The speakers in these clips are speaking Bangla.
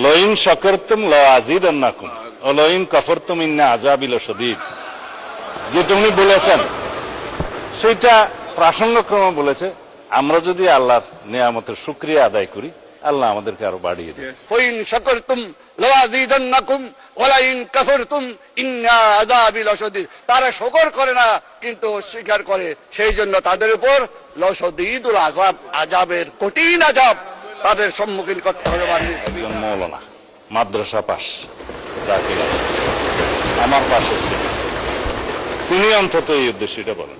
লইন শাকারতুম লাযিদান্নাকুম ওয়া লইন কাফারতুম ইন্না আযাবি লাশাদীদ। যেটা উনি বলেছেন সেটা প্রাসঙ্গক্রমে বলেছে। আমরা যদি আল্লাহর নিয়ামতের শুকরিয়া আদায় করি, আল্লাহ আমাদেরকে আরো বাড়িয়ে দেবে। ফাইন শাকারতুম লাযিদান্নাকুম ওয়া লাইন কাফারতুম ইন্না আযাবি লাশাদীদ। তারা শুকর করে না কিন্তু অস্বীকার করে, সেই জন্য তাদের উপর লাশাদীদুল আযাব, আযাবের কঠিন আযাব তাদের সম্মুখীন করতে হবে। একজন মৌলানা, মাদ্রাসা পাস, দাখিলা আমার পাশে ছিলেন, তিনি অন্তত এই উদ্দেশ্যটা বলেন,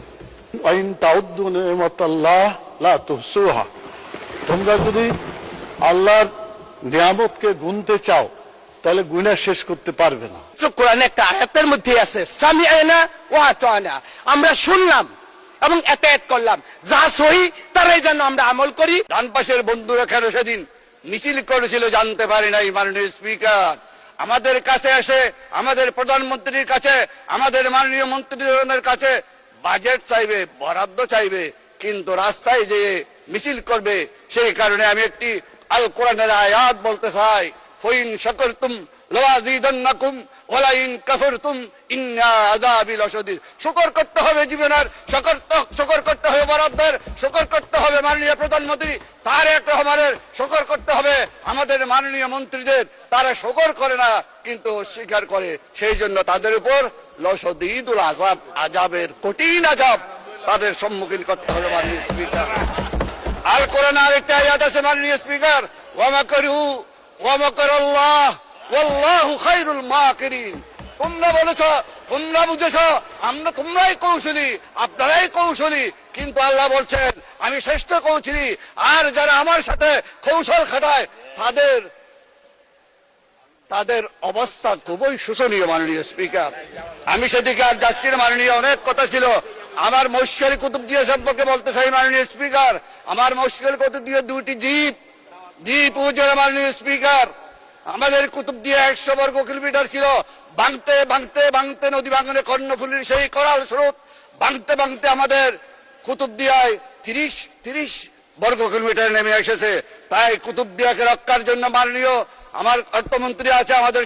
ওয়াইন তাউদ্দু নি'মাতাল্লাহ লা তুহসুহা। তোমরা যদি আল্লাহর নিয়ামতকে গুনতে চাও তাহলে গুণা শেষ করতে পারবে না। কোরআনে একটা আয়াতের মধ্যে আছে সামিআনা ওয়া আতানা, আমরা শুনলাম এবং এতায়াত করলাম, যা সহি তারাই যেন আমরা আমল করি। ডান পাশের বন্ধুরা কেন সেদিন মিছিল করেছিল জানতে পারি নাই। মাননীয় স্পিকার আমাদের কাছে এসে, আমাদের প্রধানমন্ত্রীর কাছে, আমাদের মাননীয় মন্ত্রীদের কাছে বাজেট চাইবে, বরাদ্দ চাইবে, কিন্তু রাস্তায় যে মিছিল করবে। সেই কারণে আমি একটি আল কোরআনের আয়াত বলতে চাই, ফাইন শাকারতুম লাযিদান্নাকুম ওয়া লাইন কাফারতুম ইন্না আযাবি লাশাদীদ। শুকর করতে হবে জীবনের, শুকর করতে হবে বরাদ্দের, শুকর করতে হবে মাননীয় প্রধানমন্ত্রী তারেক রহমানের, শুকর করতে হবে আমাদের মাননীয় মন্ত্রীদের। তারা শুকর করে না কিন্তু অস্বীকার করে, সেই জন্য তাদের উপর লাশাদীদুল আযাব, আযাবের কঠিন আযাব তাদের সম্মুখীন করতে হবে। মাননীয় স্পিকার আল কোরআনে আরেকটা আয়াত আছে মাননীয় স্পিকার, ওয়া মাকারু ওয়া মাকারাল্লাহ ওয়াল্লাহু খায়রুল মাকিরিন। তোমরা বলেছো, তোমরা বুঝেছো, তোমরাই কৌশলী, আপনারাই কৌশলী, কিন্তু আল্লাহ বলছেন আমি শ্রেষ্ঠ কৌশলী। আর যারা আমার সাথে কৌশল খাটায় তাদের অবস্থা খুবই শোচনীয়। মাননীয় স্পিকার আমি সেদিকে আর যাচ্ছি না। মাননীয় অনেক কথা ছিল। আমার মশকারি কুতুবদিয়া সম্পর্কে বলতে চাই মাননীয় স্পিকার। আমার মশকারি কুতুবদিয়া দুইটি দ্বীপ উপজেলা। মাননীয় স্পিকার আমাদের কুতুবদিয়া 100 বর্গ কিলোমিটার ছিল। ভাঙতে ভাঙতে ভাঙতে নদী ভাঙনে কর্ণফুলীর সেই করাল স্রোত ভাঙতে ভাঙতে আমাদের কুতুবদিয়ায় 30 বর্গ কিলোমিটার নেমে এসেছে। তাই কুতুবদিয়াকে রক্ষার জন্য মাননীয় আমার অর্থমন্ত্রী আছে, আমাদের